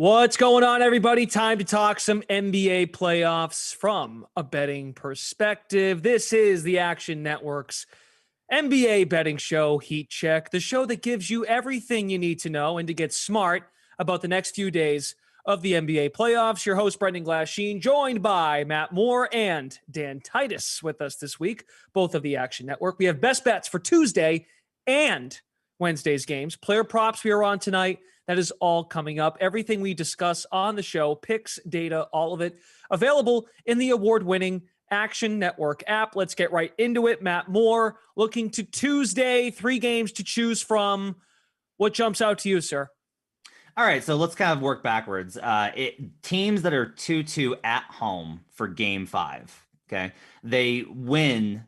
What's going on, everybody? Time to talk some NBA playoffs from a betting perspective. This is the Action Network's NBA betting show, Heat Check, the show that gives you everything you need to know and to get smart about the next few days of the NBA playoffs. Your host, Brendan Glasheen, joined by Matt Moore and Dan Titus with us this week, both of the Action Network. We have best bets for Tuesday and Wednesday's games. Player props we are on tonight. That is all coming up. Everything we discuss on the show, picks, data, all of it, available in the award-winning Action Network app. Let's get right into it. Matt Moore, looking to Tuesday, 3 games to choose from. What jumps out to you, sir? All right, so let's kind of work backwards. Teams that are 2-2 at home for Game 5, okay? They win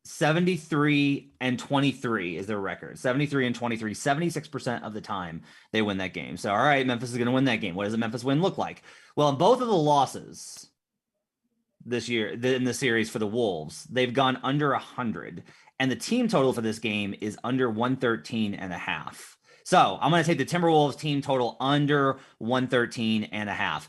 73-23 is their record. 73-23, 76% of the time they win that game. So, all right, Memphis is going to win that game. What does a Memphis win look like? Well, in both of the losses this year in the series for the Wolves, they've gone under 100, and the team total for this game is under 113.5. So I'm going to take the Timberwolves team total under 113.5.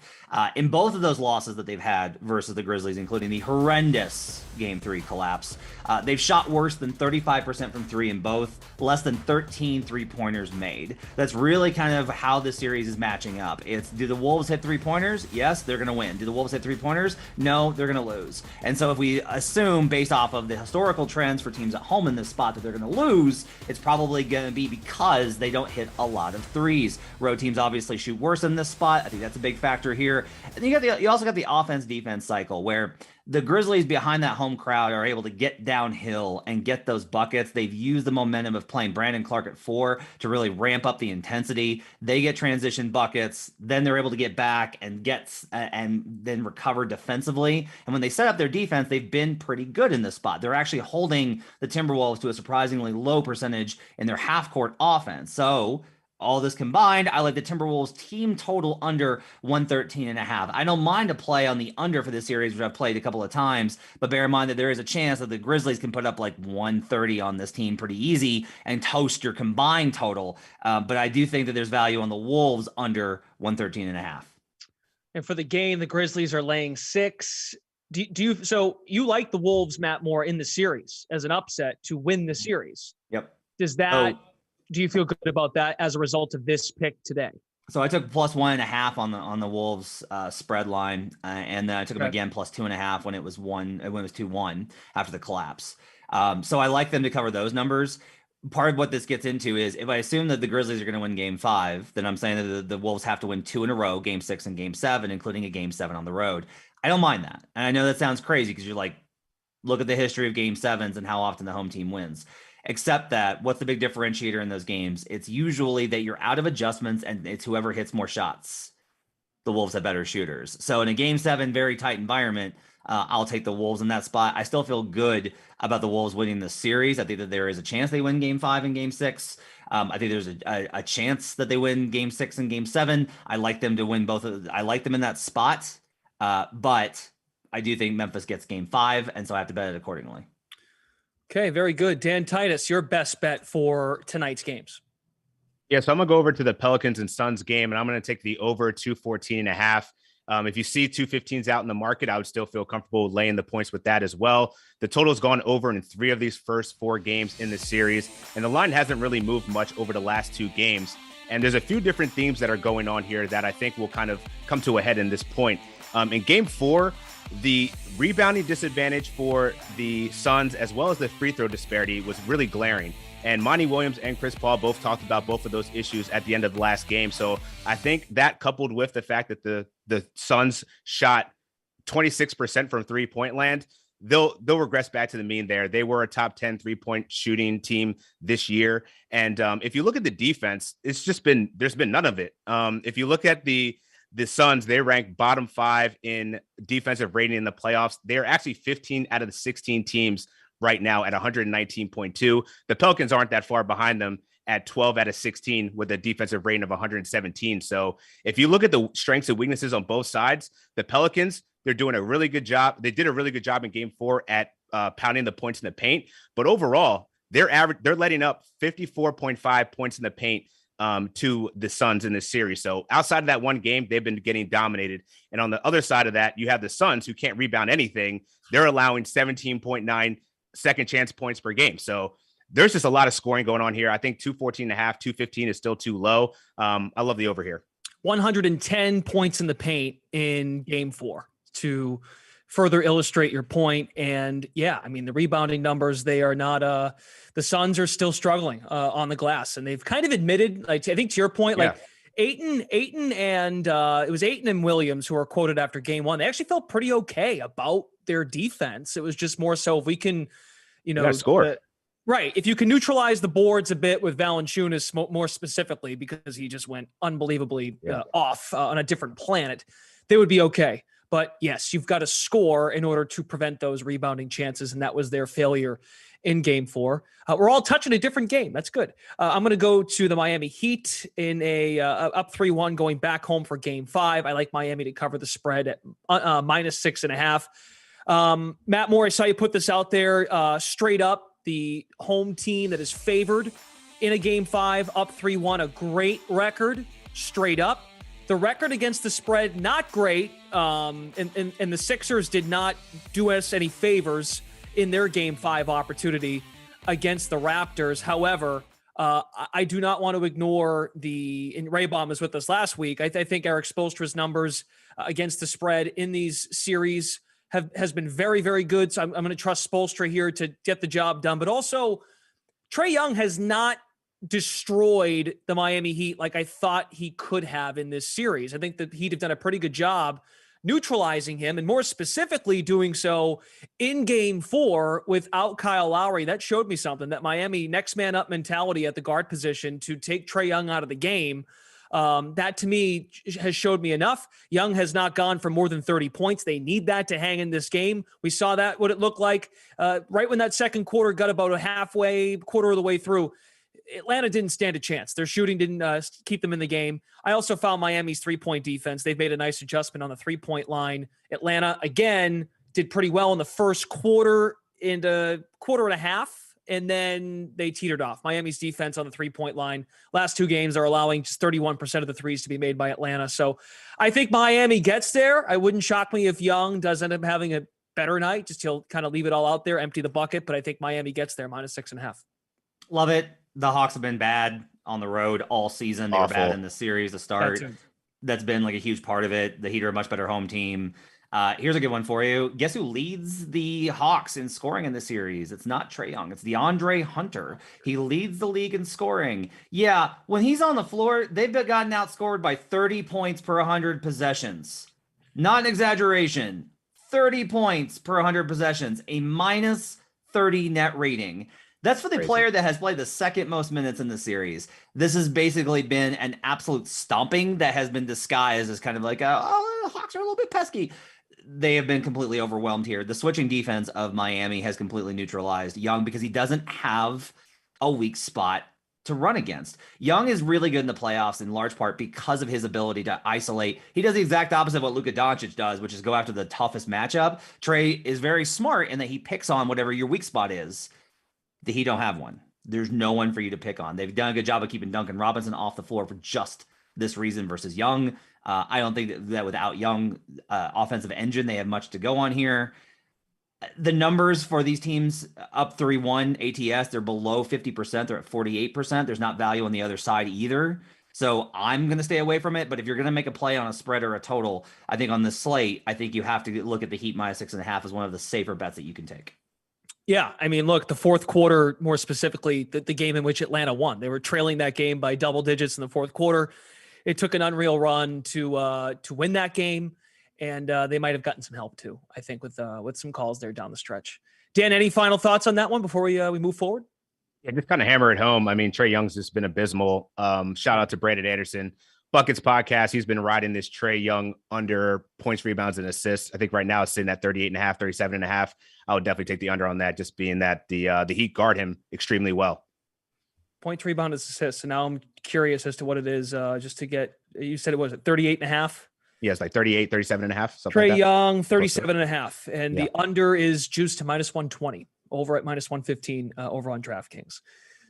In both of those losses that they've had versus the Grizzlies, including the horrendous Game 3 collapse, they've shot worse than 35% from 3 in both, less than 13 3-pointers made. That's really kind of how the series is matching up. It's, do the Wolves hit 3-pointers? Yes, they're going to win. Do the Wolves hit 3-pointers? No, they're going to lose. And so if we assume, based off of the historical trends for teams at home in this spot, that they're going to lose, it's probably going to be because they don't hit a lot of threes. Road teams obviously shoot worse in this spot. I think that's a big factor here. And you also got the offense-defense cycle where the Grizzlies behind that home crowd are able to get downhill and get those buckets. They've used the momentum of playing Brandon Clark at 4 to really ramp up the intensity. They get transition buckets, then they're able to get back and then recover defensively. And when they set up their defense, they've been pretty good in this spot. They're actually holding the Timberwolves to a surprisingly low percentage in their half-court offense. So all this combined, I like the Timberwolves team total under 113.5. I don't mind a play on the under for this series, which I've played a couple of times, but bear in mind that there is a chance that the Grizzlies can put up like 130 on this team pretty easy and toast your combined total. But I do think that there's value on the Wolves under 113.5. And for the game, the Grizzlies are laying 6. So you like the Wolves, Matt Moore, in the series as an upset to win the series? Yep. Do you feel good about that as a result of this pick today? So I took +1.5 on the Wolves spread line, and then I took them again +2.5 when it was 2-1 after the collapse. So I like them to cover those numbers. Part of what this gets into is if I assume that the Grizzlies are going to win Game 5, then I'm saying that the Wolves have to win 2 in a row, Game 6 and Game 7, including a Game 7 on the road. I don't mind that, and I know that sounds crazy because you're like, look at the history of Game 7s and how often the home team wins. Except that what's the big differentiator in those games? It's usually that you're out of adjustments and it's whoever hits more shots. The Wolves have better shooters. So in a Game 7, very tight environment, I'll take the Wolves in that spot. I still feel good about the Wolves winning the series. I think that there is a chance they win Game 5 and Game 6. I think there's a chance that they win Game 6 and Game 7. I like them to win both. I like them in that spot, but I do think Memphis gets Game 5, and so I have to bet it accordingly. Okay, very good. Dan Titus, your best bet for tonight's games. Yeah, so I'm going to go over to the Pelicans and Suns game, and I'm going to take the over 214.5. If you see 215s out in the market, I would still feel comfortable laying the points with that as well. The total's gone over in 3 of these first 4 games in the series, and the line hasn't really moved much over the last 2 games. And there's a few different themes that are going on here that I think will kind of come to a head in this point. In Game 4, the rebounding disadvantage for the Suns, as well as the free throw disparity, was really glaring. And Monty Williams and Chris Paul both talked about both of those issues at the end of the last game. So I think that, coupled with the fact that the Suns shot 26% from 3-point land, they'll regress back to the mean there. They were a top 10 3-point shooting team this year. And if you look at the defense, there's been none of it. If you look at the Suns, they rank bottom 5 in defensive rating in the playoffs. They're actually 15 out of the 16 teams right now at 119.2. The Pelicans aren't that far behind them at 12 out of 16 with a defensive rating of 117. So if you look at the strengths and weaknesses on both sides, the Pelicans, they're doing a really good job. They did a really good job in Game 4 at pounding the points in the paint. But overall, they're letting up 54.5 points in the paint to the Suns in this series. So outside of that one game, they've been getting dominated. And on the other side of that, you have the Suns who can't rebound anything. They're allowing 17.9 second chance points per game. So there's just a lot of scoring going on here. I think 214.5, 215 is still too low. I love the over here. 110 points in the paint in game 4 to further illustrate your point. And yeah, I mean, the rebounding numbers, they are not, the Suns are still struggling on the glass, and they've kind of admitted, like, I think to your point, like Ayton and it was Ayton and Williams who were quoted after game 1. They actually felt pretty okay about their defense. It was just more so if we can, score. Right. If you can neutralize the boards a bit with Valanciunas more specifically, because he just went unbelievably off on a different planet, they would be okay. But yes, you've got to score in order to prevent those rebounding chances. And that was their failure in game 4. We're all touching a different game. That's good. I'm going to go to the Miami Heat in a up 3-1 going back home for game 5. I like Miami to cover the spread at -6.5. Matt Moore, I saw you put this out there straight up. The home team that is favored in a game 5, up 3-1, a great record straight up. The record against the spread, not great. And the Sixers did not do us any favors in their game 5 opportunity against the Raptors. However, I do not want to ignore and Ray Baum was with us last week. I think Eric Spoelstra's numbers against the spread in these series has been very, very good. So I'm going to trust Spoelstra here to get the job done. But also, Trae Young has not destroyed the Miami Heat like I thought he could have in this series. I think the Heat have done a pretty good job neutralizing him, and more specifically doing so in game 4 without Kyle Lowry. That showed me something, that Miami next man up mentality at the guard position to take Trae Young out of the game. That to me has showed me enough. Young has not gone for more than 30 points. They need that to hang in this game. We saw that, what it looked like right when that second quarter got about a quarter of the way through. Atlanta didn't stand a chance. Their shooting didn't keep them in the game. I also found Miami's 3-point defense. They've made a nice adjustment on the 3-point line. Atlanta, again, did pretty well in the first quarter and a quarter and a half, and then they teetered off. Miami's defense on the 3-point line, last 2 games are allowing just 31% of the threes to be made by Atlanta. So I think Miami gets there. I wouldn't shock me if Young does end up having a better night. Just he'll kind of leave it all out there, empty the bucket. But I think Miami gets there, -6.5. Love it. The Hawks have been bad on the road all season. They were bad in the series to start. That's been like a huge part of it. The Heat are a much better home team. Here's a good one for you. Guess who leads the Hawks in scoring in the series? It's not Trae Young. It's DeAndre Hunter. He leads the league in scoring. Yeah, when he's on the floor, they've gotten outscored by 30 points per 100 possessions. Not an exaggeration. 30 points per 100 possessions. A -30 net rating. That's for the player that has played the second most minutes in the series. This has basically been an absolute stomping that has been disguised as kind of like, the Hawks are a little bit pesky. They have been completely overwhelmed here. The switching defense of Miami has completely neutralized Young because he doesn't have a weak spot to run against. Young is really good in the playoffs in large part because of his ability to isolate. He does the exact opposite of what Luka Doncic does, which is go after the toughest matchup. Trae is very smart in that he picks on whatever your weak spot is. The Heat don't have one. There's no one for you to pick on. They've done a good job of keeping Duncan Robinson off the floor for just this reason versus Young. I don't think that without Young offensive engine, they have much to go on here. The numbers for these teams up 3-1 ATS, they're below 50%. They're at 48%. There's not value on the other side either. So I'm going to stay away from it. But if you're going to make a play on a spread or a total, I think on this slate, I think you have to look at the Heat -6.5 as one of the safer bets that you can take. Yeah, I mean, look, the fourth quarter, more specifically, the game in which Atlanta won. They were trailing that game by double digits in the fourth quarter. It took an unreal run to win that game, and they might have gotten some help too, I think, with some calls there down the stretch. Dan, any final thoughts on that one before we move forward? Yeah, just kind of hammer it home. I mean, Trae Young's just been abysmal. Shout out to Brandon Anderson. Buckets podcast. He's been riding this Trae Young under points, rebounds, and assists. I think right now it's sitting at 38.5, 37.5. I would definitely take the under on that, just being that the Heat guard him extremely well. Points, rebounds, assists. So now I'm curious as to what it is, just to get, you said it was at 38.5? Yeah, it's like 38, 37.5. Trae Young, 37.5. And the under is juiced to -120 over at -115 over on DraftKings.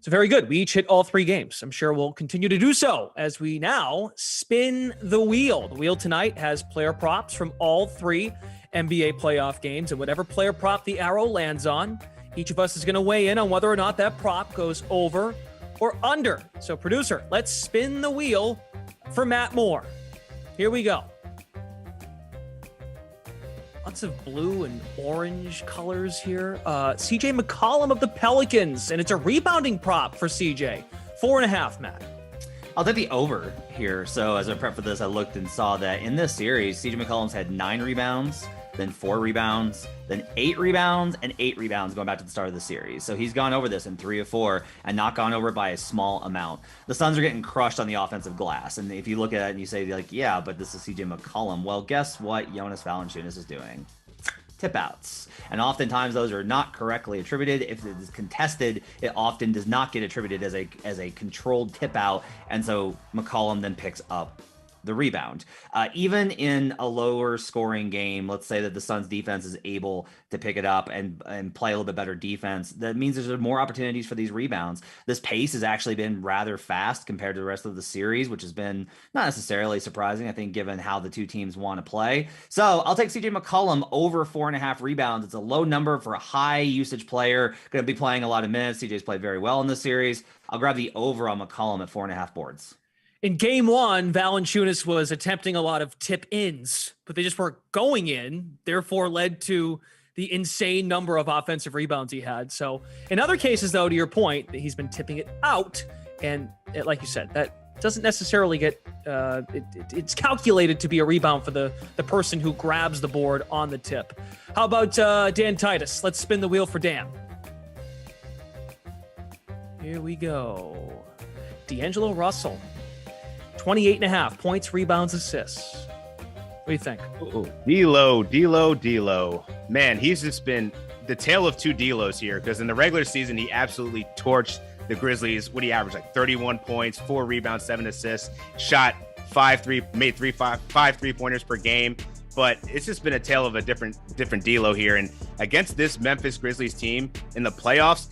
So very good. We each hit all 3 games. I'm sure we'll continue to do so as we now spin the wheel. The wheel tonight has player props from all 3 NBA playoff games, and whatever player prop the arrow lands on, each of us is going to weigh in on whether or not that prop goes over or under. So producer, let's spin the wheel for Matt Moore. Here we go. Lots of blue and orange colors here. CJ McCollum of the Pelicans, and it's a rebounding prop for CJ. 4.5, Matt. I'll take the over here. So as I prep for this, I looked and saw that in this series, CJ McCollum's had 9 rebounds, then 4 rebounds, then 8 rebounds, and 8 rebounds going back to the start of the series. So he's gone over this in 3 of 4 and not gone over by a small amount. The Suns are getting crushed on the offensive glass. And if you look at it and you say, like, yeah, but this is CJ McCollum. Well, guess what Jonas Valanciunas is doing? Tip outs. And oftentimes those are not correctly attributed. If it is contested, it often does not get attributed as a controlled tip out. And so McCollum then picks up the rebound. Even in a lower scoring game, let's say that the Suns defense is able to pick it up and play a little bit better defense. That means there's more opportunities for these rebounds. This pace has actually been rather fast compared to the rest of the series, which has been not necessarily surprising, I think, given how the two teams want to play. So I'll take CJ McCollum over 4.5 rebounds. It's a low number for a high usage player. Going to be playing a lot of minutes. CJ's played very well in this series. I'll grab the over on McCollum at 4.5 boards. In game 1, Valanciunas was attempting a lot of tip-ins, but they just weren't going in, therefore led to the insane number of offensive rebounds he had. So in other cases, though, to your point, he's been tipping it out, and like you said, that doesn't necessarily get it's calculated to be a rebound for the person who grabs the board on the tip. How about Dan Titus? Let's spin the wheel for Dan. Here we go. DAngelo Russell. 28.5 points, rebounds, assists. What do you think? D'Lo. Man, he's just been the tale of 2 D'Los here, because in the regular season, he absolutely torched the Grizzlies. What he averaged, like 31 points, 4 rebounds, 7 assists, shot 5 3-pointers per game. But it's just been a tale of a different D'Lo here. And against this Memphis Grizzlies team in the playoffs,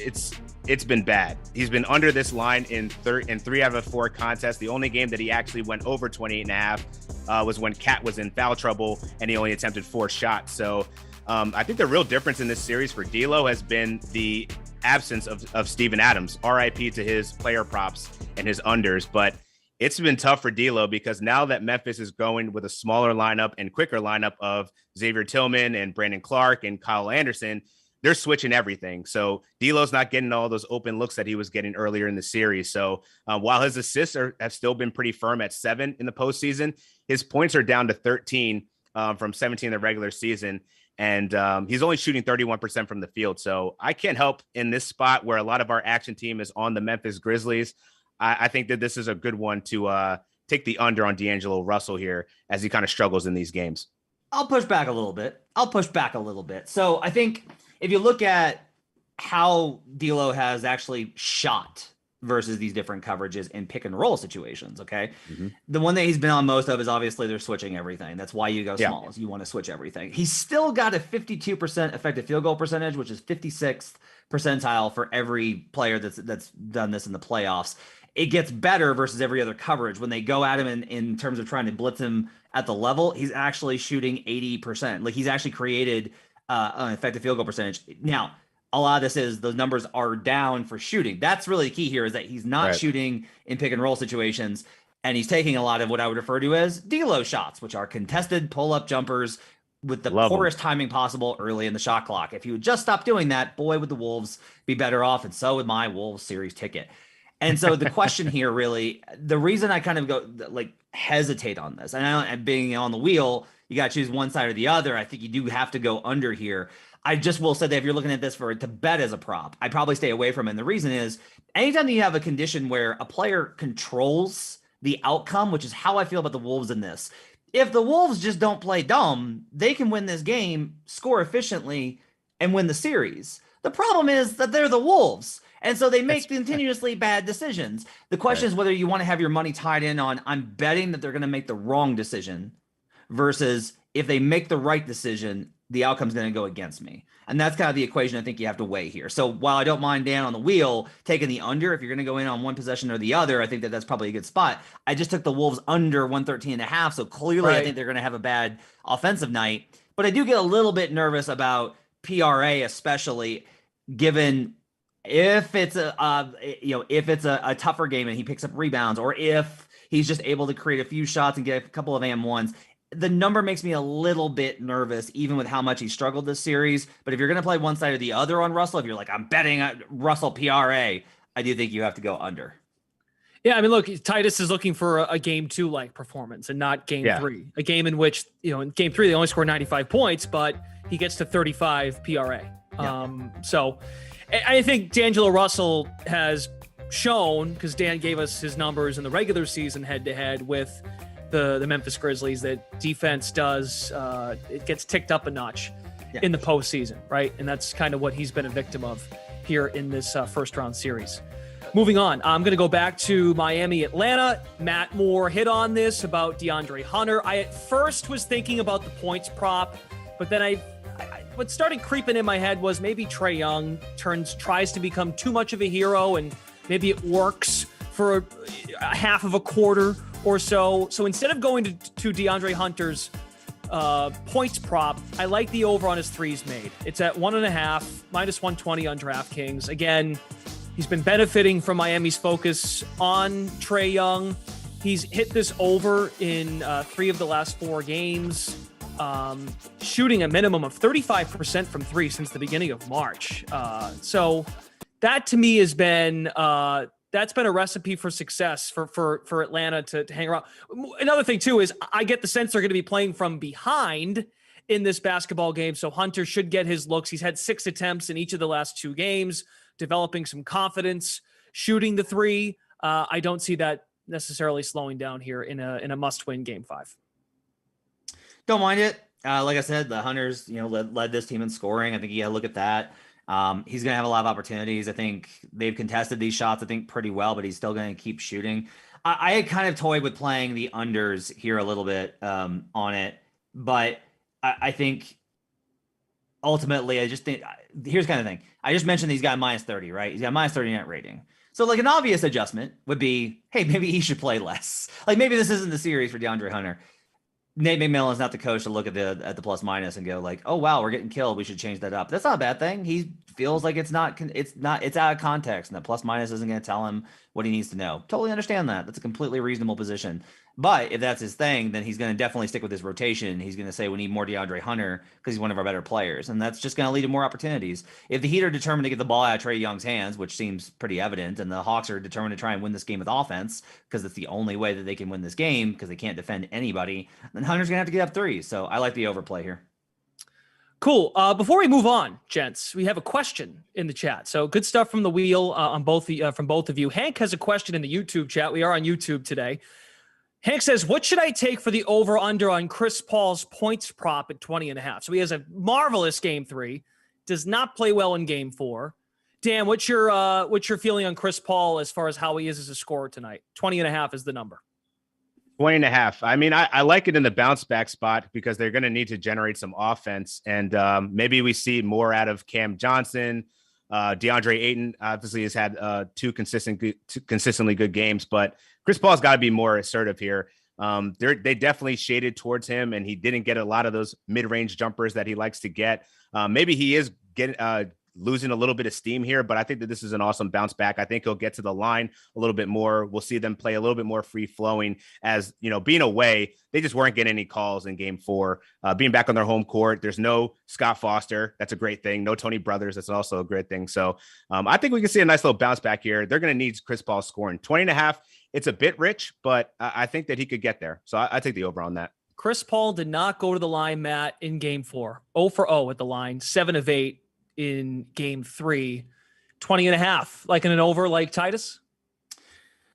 it's been bad. He's been under this line in 3 out of 4 contests. The only game that he actually went over 28.5 was when Cat was in foul trouble and he only attempted 4 shots. So I think the real difference in this series for D'Lo has been the absence of Steven Adams. RIP to his player props and his unders. But it's been tough for D'Lo because now that Memphis is going with a smaller lineup and quicker lineup of Xavier Tillman and Brandon Clark and Kyle Anderson, they're switching everything. So D'Lo's not getting all those open looks that he was getting earlier in the series. So while his assists have still been pretty firm at 7 in the postseason, his points are down to 13 from 17 in the regular season. And he's only shooting 31% from the field. So I can't help in this spot where a lot of our action team is on the Memphis Grizzlies. I think that this is a good one to take the under on DAngelo Russell here as he kind of struggles in these games. I'll push back a little bit. So I think if you look at how D'Lo has actually shot versus these different coverages in pick and roll situations, okay? Mm-hmm. The one that he's been on most of is obviously they're switching everything. That's why you go small. You want to switch everything. He's still got a 52% effective field goal percentage, which is 56th percentile for every player that's done this in the playoffs. It gets better versus every other coverage. When they go at him in terms of trying to blitz him at the level, he's actually shooting 80%. Like he's actually created an effective field goal percentage. Now, a lot of this is those numbers are down for shooting. That's really the key here is that he's not shooting in pick and roll situations, and he's taking a lot of what I would refer to as D'Lo shots, which are contested pull-up jumpers with the poorest timing possible early in the shot clock. If he would just stop doing that, boy, would the Wolves be better off, and so would my Wolves series ticket. And so the question here really, the reason I kind of go like hesitate on this, and being on the wheel, you got to choose one side or the other. I think you do have to go under here. I just will say that if you're looking at this to bet as a prop, I'd probably stay away from it. And the reason is anytime you have a condition where a player controls the outcome, which is how I feel about the Wolves in this. If the Wolves just don't play dumb, they can win this game, score efficiently, and win the series. The problem is that they're the Wolves. And so they make continuously bad decisions. The question is whether you want to have your money tied in on, I'm betting that they're going to make the wrong decision versus if they make the right decision, the outcome's going to go against me. And that's kind of the equation I think you have to weigh here. So while I don't mind Dan on the wheel taking the under, if you're going to go in on one possession or the other, I think that that's probably a good spot. I just took the Wolves under 113.5. So clearly I think they're going to have a bad offensive night, but I do get a little bit nervous about PRA, especially given if it's a tougher game and he picks up rebounds, or if he's just able to create a few shots and get a couple of and-ones. The number makes me a little bit nervous, even with how much he struggled this series. But if you're going to play one side or the other on Russell, if you're like, I'm betting Russell PRA, I do think you have to go under. Yeah, I mean, look, Titus is looking for a game 2-like performance and not game 3. A game in which, in game 3, they only score 95 points, but he gets to 35 PRA. Yeah. So I think DAngelo Russell has shown, because Dan gave us his numbers in the regular season head-to-head with the Memphis Grizzlies, that defense does it gets ticked up a notch in the postseason, right? And that's kind of what he's been a victim of here in this first round series. Moving on, I'm going to go back to Miami, Atlanta. Matt Moore hit on this about DeAndre Hunter. I at first was thinking about the points prop, but then what started creeping in my head was maybe Trae Young tries to become too much of a hero, and maybe it works for a half of a quarter or so. So instead of going to DeAndre Hunter's points prop, I like the over on his threes made. It's at 1.5, minus 120 on DraftKings. Again, he's been benefiting from Miami's focus on Trae Young. He's hit this over in 3 of the last 4 games, shooting a minimum of 35% from 3 since the beginning of March. So that to me has been that's been a recipe for success for Atlanta to hang around. Another thing too is I get the sense they're going to be playing from behind in this basketball game. So Hunter should get his looks. He's had 6 attempts in each of the last 2 games, developing some confidence, shooting the 3. I don't see that necessarily slowing down here in a must-win game 5. Don't mind it. Like I said, the Hunters, led this team in scoring. I think you got to look at that. He's going to have a lot of opportunities. I think they've contested these shots, I think, pretty well, but he's still going to keep shooting. I had kind of toyed with playing the unders here a little bit on it, but I think ultimately, I just think here's kind of the thing. I just mentioned he's got minus 30, right? He's got minus 30 net rating. So like an obvious adjustment would be, hey, maybe he should play less. Like maybe this isn't the series for DeAndre Hunter. Nate McMillan's not the coach to look at the plus minus and go like, oh wow, we're getting killed, we should change that up. That's not a bad thing. He feels like it's out of context, and the plus minus isn't going to tell him what he needs to know. Totally understand that. That's a completely reasonable position. But if that's his thing, then he's going to definitely stick with his rotation. He's going to say we need more DeAndre Hunter because he's one of our better players, and that's just going to lead to more opportunities. If the Heat are determined to get the ball out of Trae Young's hands, which seems pretty evident, and the Hawks are determined to try and win this game with offense because it's the only way that they can win this game because they can't defend anybody, then Hunter's going to have to get up 3. So I like the overplay here. Cool. Before we move on, gents, we have a question in the chat. So good stuff from the wheel from both of you. Hank has a question in the YouTube chat. We are on YouTube today. Hank says, what should I take for the over-under on Chris Paul's points prop at 20.5? So he has a marvelous game 3, does not play well in game 4. Dan, what's your feeling on Chris Paul as far as how he is as a scorer tonight? 20.5 is the number. 20.5. I mean, I like it in the bounce back spot because they're going to need to generate some offense. And maybe we see more out of Cam Johnson. DeAndre Ayton obviously has had 2 consistently good games, but Chris Paul's got to be more assertive here. They definitely shaded towards him, and he didn't get a lot of those mid-range jumpers that he likes to get. Maybe he is losing a little bit of steam here, but I think that this is an awesome bounce back. I think he'll get to the line a little bit more. We'll see them play a little bit more free flowing as, being away, they just weren't getting any calls in game 4, being back on their home court. There's no Scott Foster. That's a great thing. No Tony Brothers. That's also a great thing. So I think we can see a nice little bounce back here. They're going to need Chris Paul scoring 20.5. It's a bit rich, but I think that he could get there. So I take the over on that. Chris Paul did not go to the line, Matt, in game 4. 0 for 0 at the line, 7 of 8 in game 3, 20.5, like in an over, like Titus?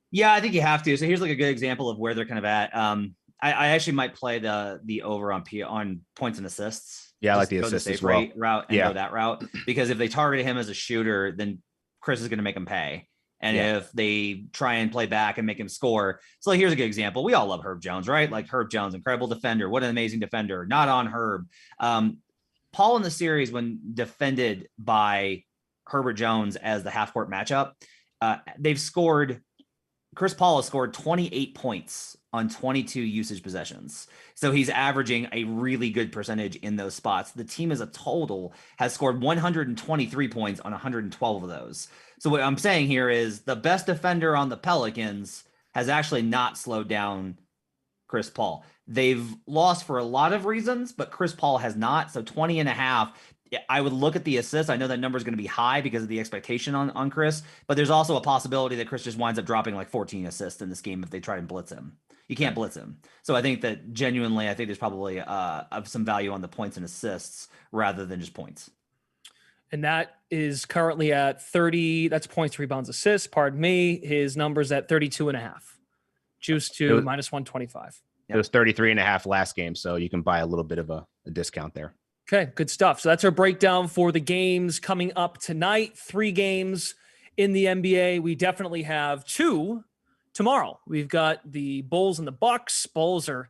Yeah, I think you have to. So here's like a good example of where they're kind of at. I actually might play the over on points and assists. Yeah, I like the assists as well. Route and go that route, because if they target him as a shooter, then Chris is going to make him pay. And if they try and play back and make him score. So here's a good example. We all love Herb Jones, right? Like Herb Jones, incredible defender. What an amazing defender. Not on Herb. Paul in the series, when defended by Herbert Jones as the half court matchup, Chris Paul has scored 28 points on 22 usage possessions. So he's averaging a really good percentage in those spots. The team as a total has scored 123 points on 112 of those. So what I'm saying here is the best defender on the Pelicans has actually not slowed down Chris Paul. They've lost for a lot of reasons, but Chris Paul has not. So 20 and a half. I would look at the assists. I know that number is going to be high because of the expectation on Chris, but there's also a possibility that Chris just winds up dropping like 14 assists in this game if they try and blitz him. You can't blitz him. So I think that genuinely, I think there's probably of some value on the points and assists rather than just points. And that is currently at 30. That's points, rebounds, assists. Pardon me. His number's at 32 and a half. Juice to minus 125. It was 33 and a half last game. So you can buy a little bit of a discount there. Okay, good stuff. So that's our breakdown for the games coming up tonight. 3 games in the NBA. We definitely have 2 tomorrow. We've got the Bulls and the Bucks. Bulls are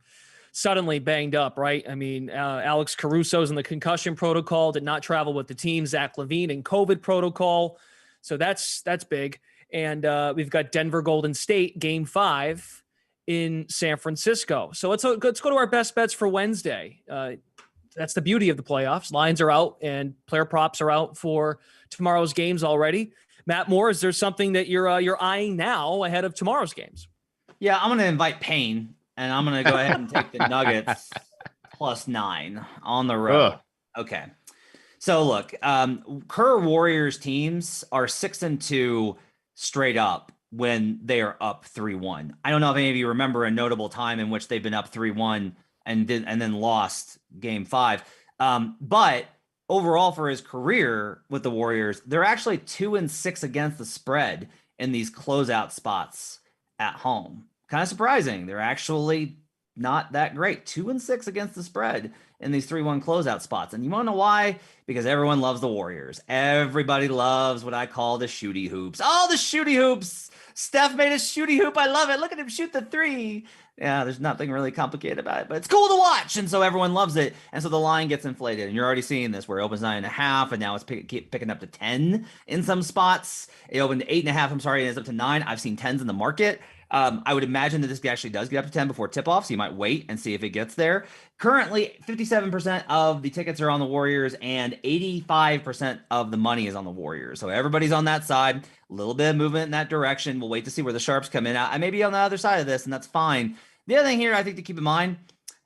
suddenly banged up, right? I mean, Alex Caruso's in the concussion protocol, did not travel with the team. Zach LaVine in COVID protocol. So that's big. And we've got Denver Golden State game 5 in San Francisco. So let's go to our best bets for Wednesday. That's the beauty of the playoffs. Lines are out and player props are out for tomorrow's games already. Matt Moore, is there something that you're eyeing now ahead of tomorrow's games? Yeah, I'm going to invite pain, and I'm going to go ahead and take the Nuggets +9 on the road. Ugh. Okay. So look, Kerr Warriors teams are 6-2 straight up when they are up 3-1. I don't know if any of you remember a notable time in which they've been up 3-1 and then lost game 5. But overall for his career with the Warriors, they're actually 2-6 against the spread in these closeout spots at home. Kind of surprising. They're actually not that great. 2-6 against the spread in these 3-1 closeout spots. And you want to know why? Because everyone loves the Warriors. Everybody loves what I call the shooty hoops. Oh, the shooty hoops. Steph made a shooty hoop. I love it. Look at him shoot the 3. Yeah, there's nothing really complicated about it, but it's cool to watch. And so everyone loves it. And so the line gets inflated. And you're already seeing this where it opens 9.5, and now it's picking up to 10 in some spots. It opened to 8.5. I'm sorry, and it's up to 9. I've seen 10s in the market. I would imagine that this actually does get up to 10 before tip-off, so you might wait and see if it gets there. Currently, 57% of the tickets are on the Warriors, and 85% of the money is on the Warriors. So everybody's on that side. A little bit of movement in that direction. We'll wait to see where the sharps come in. I may be on the other side of this, and that's fine. The other thing here I think to keep in mind,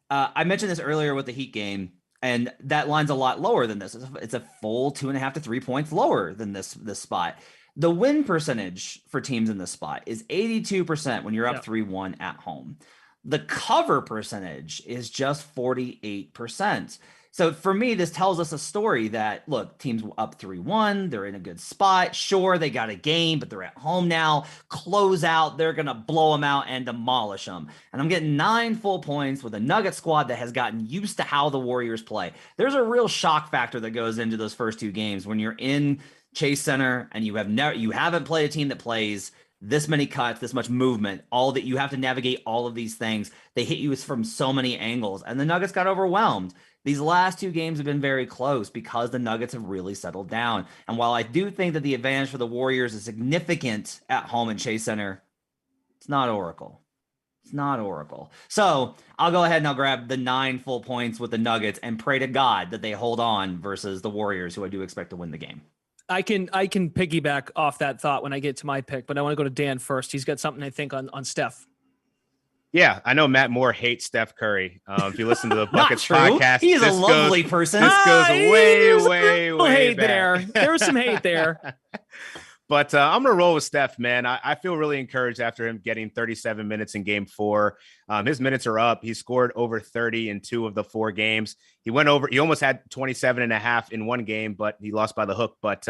I mentioned this earlier with the Heat game, and that line's a lot lower than this. It's a full 2.5 to 3 points lower than this spot. The win percentage for teams in this spot is 82% when you're up 3-1 at home. The cover percentage is just 48%. So for me, this tells us a story that, look, teams up 3-1, they're in a good spot. Sure, they got a game, but they're at home now. Close out, they're going to blow them out and demolish them. And I'm getting 9 full points with a Nugget squad that has gotten used to how the Warriors play. There's a real shock factor that goes into those first 2 games when you're in Chase Center and you haven't played a team that plays this many cuts, this much movement, all that you have to navigate all of these things. They hit you from so many angles, and the Nuggets got overwhelmed. These last 2 games have been very close because the Nuggets have really settled down. And while I do think that the advantage for the Warriors is significant at home in Chase Center, it's not Oracle. It's not Oracle. So I'll go ahead and I'll grab the 9 full points with the Nuggets and pray to God that they hold on versus the Warriors, who I do expect to win the game. I can piggyback off that thought when I get to my pick, but I want to go to Dan first. He's got something I think on Steph. Yeah, I know Matt Moore hates Steph Curry. If you listen to the Buckets podcast, he's a lovely person. This goes way hate back. there. There was some hate there. But I'm going to roll with Steph, man. I feel really encouraged after him getting 37 minutes in game 4. His minutes are up. He scored over 30 in 2 of the 4 games. He almost had 27 and a half in 1 game, but he lost by the hook. But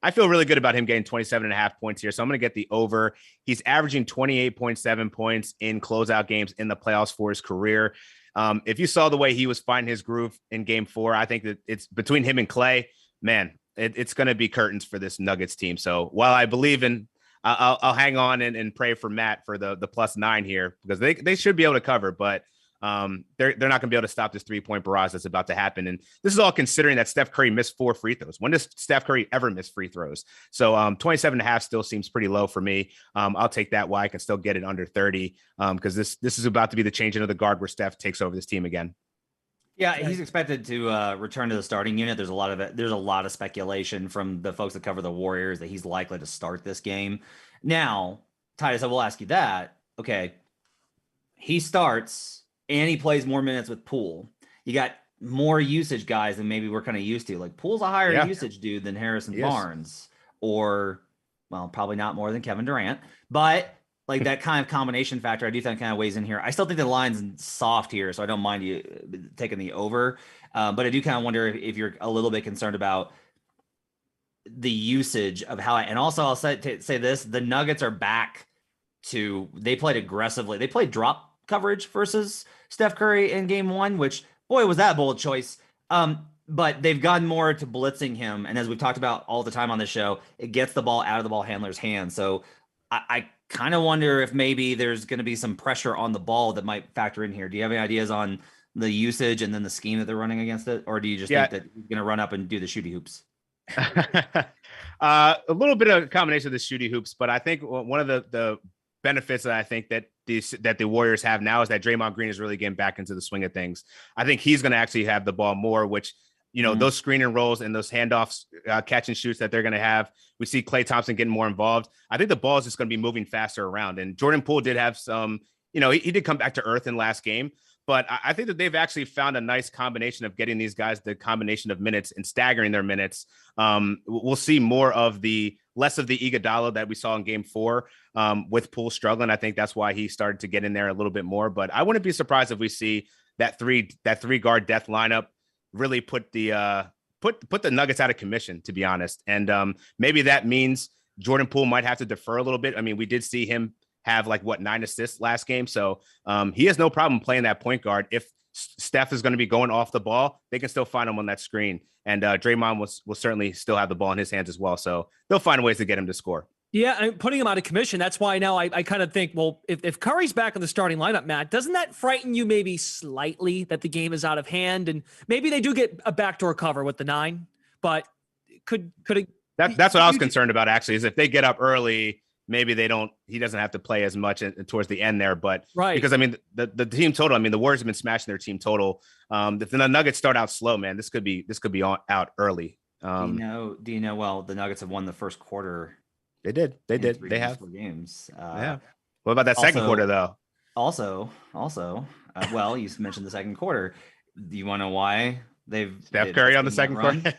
I feel really good about him getting 27 and a half points here. So I'm going to get the over. He's averaging 28.7 points in closeout games in the playoffs for his career. If you saw the way he was finding his groove in game 4, I think that it's between him and Clay, man, it's going to be curtains for this Nuggets team. So while I believe in, I'll hang on and pray for Matt for the +9 here because they should be able to cover. But they're not going to be able to stop this 3-point barrage that's about to happen. And this is all considering that Steph Curry missed 4 free throws. When does Steph Curry ever miss free throws? So 27.5 still seems pretty low for me. I'll take that. Why I can still get it under 30 because this is about to be the change into the guard where Steph takes over this team again. Yeah, he's expected to return to the starting unit. There's a lot of speculation from the folks that cover the Warriors that he's likely to start this game. Now, Titus, I will ask you that. Okay, he starts and he plays more minutes with Poole. You got more usage guys than maybe we're kind of used to. Like Poole's a higher usage dude than Harrison Barnes, or well, probably not more than Kevin Durant, but like that kind of combination factor, I do think kind of weighs in here. I still think the line's soft here, so I don't mind you taking the over. But I do kind of wonder if you're a little bit concerned about the usage of how. And also, I'll say this: the Nuggets are back to they played aggressively. They played drop coverage versus Steph Curry in Game 1, which boy was that a bold choice. But they've gotten more to blitzing him, and as we've talked about all the time on this show, it gets the ball out of the ball handler's hands. So I kind of wonder if maybe there's going to be some pressure on the ball that might factor in here. Do you have any ideas on the usage and then the scheme that they're running against it? Or do you just think that he's going to run up and do the shooty hoops? A little bit of a combination of the shooty hoops, but I think one of the benefits that I think that the Warriors have now is that Draymond Green is really getting back into the swing of things. I think he's going to actually have the ball more, which, you know, those screen and rolls and those handoffs, catch and shoots that they're going to have. We see Klay Thompson getting more involved. I think the ball is just going to be moving faster around. And Jordan Poole did have some, you know, he did come back to earth in last game, but I think that they've actually found a nice combination of getting these guys the combination of minutes and staggering their minutes. We'll see more of less of the Iguodala that we saw in Game 4 with Poole struggling. I think that's why he started to get in there a little bit more, but I wouldn't be surprised if we see that three guard death lineup really put the Nuggets out of commission, to be honest. And maybe that means Jordan Poole might have to defer a little bit. I mean, we did see him have 9 assists last game. So he has no problem playing that point guard. If Steph is going to be going off the ball, they can still find him on that screen. And Draymond will certainly still have the ball in his hands as well. So they'll find ways to get him to score. Yeah, I'm putting him out of commission. That's why now I kind of think, well, if Curry's back in the starting lineup, Matt, doesn't that frighten you maybe slightly that the game is out of hand? And maybe they do get a backdoor cover with the 9, but could it? That's what I was concerned about, actually, is if they get up early, maybe he doesn't have to play as much towards the end there. But because I mean, the team total, I mean, the Warriors have been smashing their team total. If the Nuggets start out slow, man, this could be out early. Do you know, well, the Nuggets have won the first quarter. They did. They have games. Yeah. What about that second quarter though? Also, well, you mentioned the second quarter. Do you want to know why Steph Curry on the second quarter?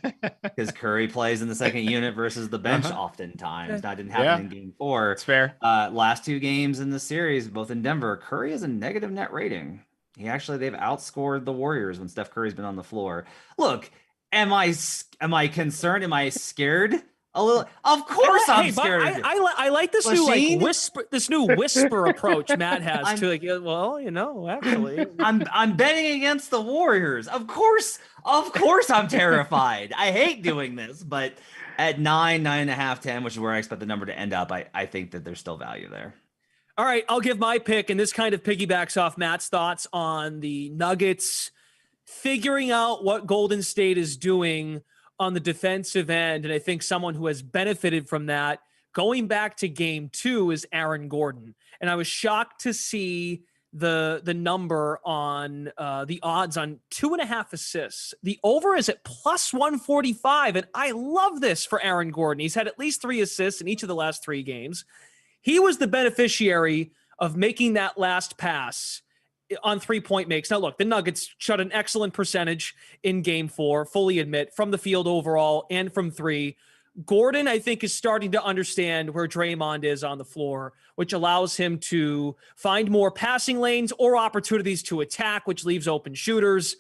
Because Curry plays in the second unit versus the bench oftentimes. That didn't happen in Game 4. It's fair. Last 2 games in the series, both in Denver, Curry has a negative net rating. They've outscored the Warriors when Steph Curry's been on the floor. Look, am I concerned? Am I scared? A little, of course I'm scared. I like this Glasheen? new whisper approach Matt has actually. I'm betting against the Warriors. Of course I'm terrified. I hate doing this, but at 9.5, 10, which is where I expect the number to end up, I think that there's still value there. All right, I'll give my pick, and this kind of piggybacks off Matt's thoughts on the Nuggets figuring out what Golden State is doing on the defensive end. And I think someone who has benefited from that going back to Game 2 is Aaron Gordon. And I was shocked to see the number on the odds on 2.5 assists. The over is at plus 145. And I love this for Aaron Gordon. He's had at least 3 assists in each of the last 3 games. He was the beneficiary of making that last pass on 3-point makes. Now, look, the Nuggets shot an excellent percentage in Game 4, fully admit, from the field overall and from 3. Gordon, I think, is starting to understand where Draymond is on the floor, which allows him to find more passing lanes or opportunities to attack, which leaves open shooters.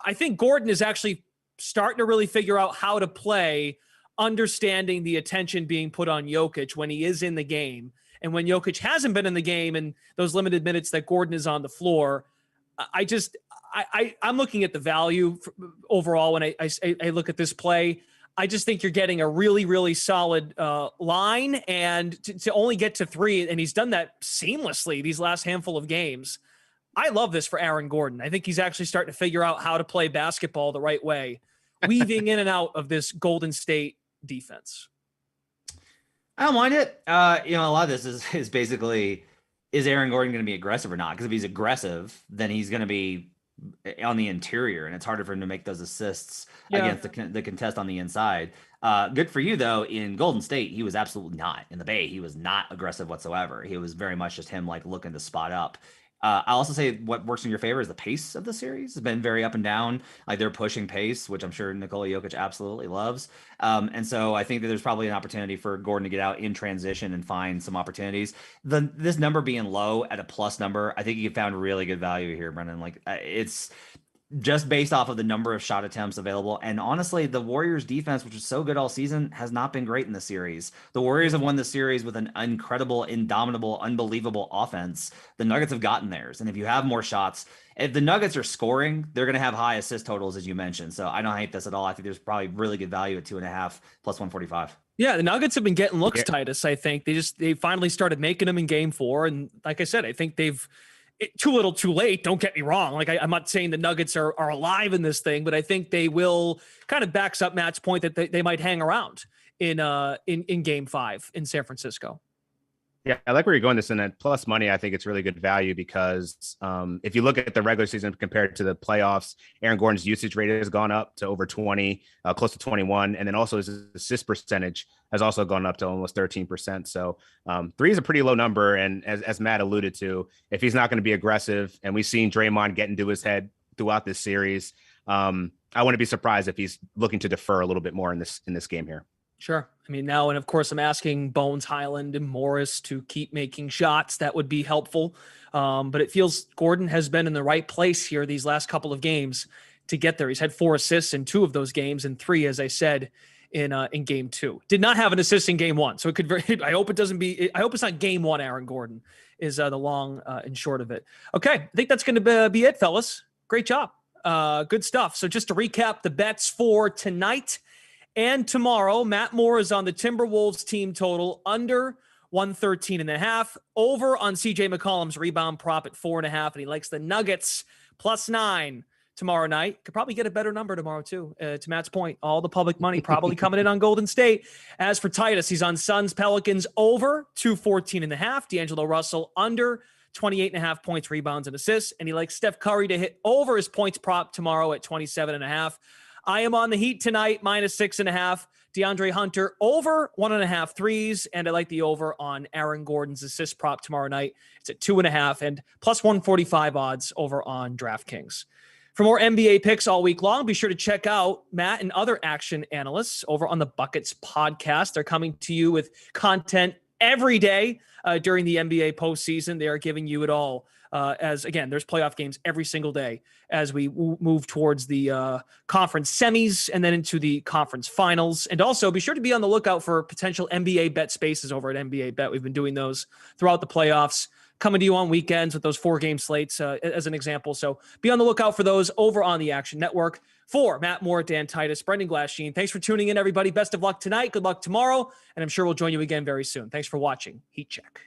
I think Gordon is actually starting to really figure out how to play, understanding the attention being put on Jokic when he is in the game. And when Jokic hasn't been in the game and those limited minutes that Gordon is on the floor, I'm looking at the value overall when I look at this play. I just think you're getting a really, really solid line, and to only get to 3, and he's done that seamlessly these last handful of games. I love this for Aaron Gordon. I think he's actually starting to figure out how to play basketball the right way, weaving in and out of this Golden State defense. I don't mind it. A lot of this is basically, is Aaron Gordon going to be aggressive or not? Because if he's aggressive, then he's going to be on the interior, and it's harder for him to make those assists against the contest on the inside. Good for you, though. In Golden State, he was absolutely not. In the Bay, he was not aggressive whatsoever. He was very much just him like looking to spot up. I'll also say what works in your favor is the pace of the series. It's been very up and down. Like they're pushing pace, which I'm sure Nikola Jokic absolutely loves. And so I think that there's probably an opportunity for Gordon to get out in transition and find some opportunities. This number being low at a plus number, I think you found really good value here, Brendan. Like it's just based off of the number of shot attempts available. And honestly, the Warriors defense, which is so good all season, has not been great in the series. The Warriors have won the series with an incredible, indomitable, unbelievable offense. The Nuggets have gotten theirs. And if you have more shots, if the Nuggets are scoring, they're going to have high assist totals, as you mentioned. So I don't hate this at all. I think there's probably really good value at 2.5 plus 145. Yeah, the Nuggets have been getting looks, Titus. I think they finally started making them in game 4. And like I said, I think too little, too late. Don't get me wrong. Like I'm not saying the Nuggets are alive in this thing, but I think they will kind of backs up Matt's point that they might hang around in game 5 in San Francisco. Yeah, I like where you're going this, and at plus money, I think it's really good value because if you look at the regular season compared to the playoffs, Aaron Gordon's usage rate has gone up to over 20, close to 21. And then also his assist percentage has also gone up to almost 13%. So 3 is a pretty low number. And as Matt alluded to, if he's not going to be aggressive, and we've seen Draymond get into his head throughout this series, I wouldn't be surprised if he's looking to defer a little bit more in this game here. Sure. I mean, now, and of course, I'm asking Bones, Highland, and Morris to keep making shots. That would be helpful. But it feels Gordon has been in the right place here these last couple of games to get there. He's had 4 assists in 2 of those games, and 3, as I said, in game 2. Did not have an assist in game 1, so it could. I hope it's not game 1. Aaron Gordon is the long and short of it. Okay, I think that's going to be it, fellas. Great job. Good stuff. So just to recap the bets for tonight and tomorrow, Matt Moore is on the Timberwolves team total under 113.5, over on CJ McCollum's rebound prop at 4.5, and he likes the Nuggets plus 9 tomorrow night. Could probably get a better number tomorrow too. To Matt's point, all the public money probably coming in on Golden State. As for Titus, he's on Suns Pelicans over 214.5, DAngelo Russell under 28.5 points, rebounds, and assists, and he likes Steph Curry to hit over his points prop tomorrow at 27.5. I am on the Heat tonight, minus 6.5. DeAndre Hunter over 1.5 threes. And I like the over on Aaron Gordon's assist prop tomorrow night. It's at 2.5 and plus 145 odds over on DraftKings. For more NBA picks all week long, be sure to check out Matt and other action analysts over on the Buckets podcast. They're coming to you with content every day during the NBA postseason. They are giving you it all. As again, there's playoff games every single day as we move towards the conference semis and then into the conference finals. And also be sure to be on the lookout for potential NBA bet spaces over at NBA Bet. We've been doing those throughout the playoffs, coming to you on weekends with those 4-game slates as an example. So be on the lookout for those over on the Action Network. For Matt Moore, Dan Titus, Brendan Glasheen, thanks for tuning in, everybody. Best of luck tonight. Good luck tomorrow. And I'm sure we'll join you again very soon. Thanks for watching Heat Check.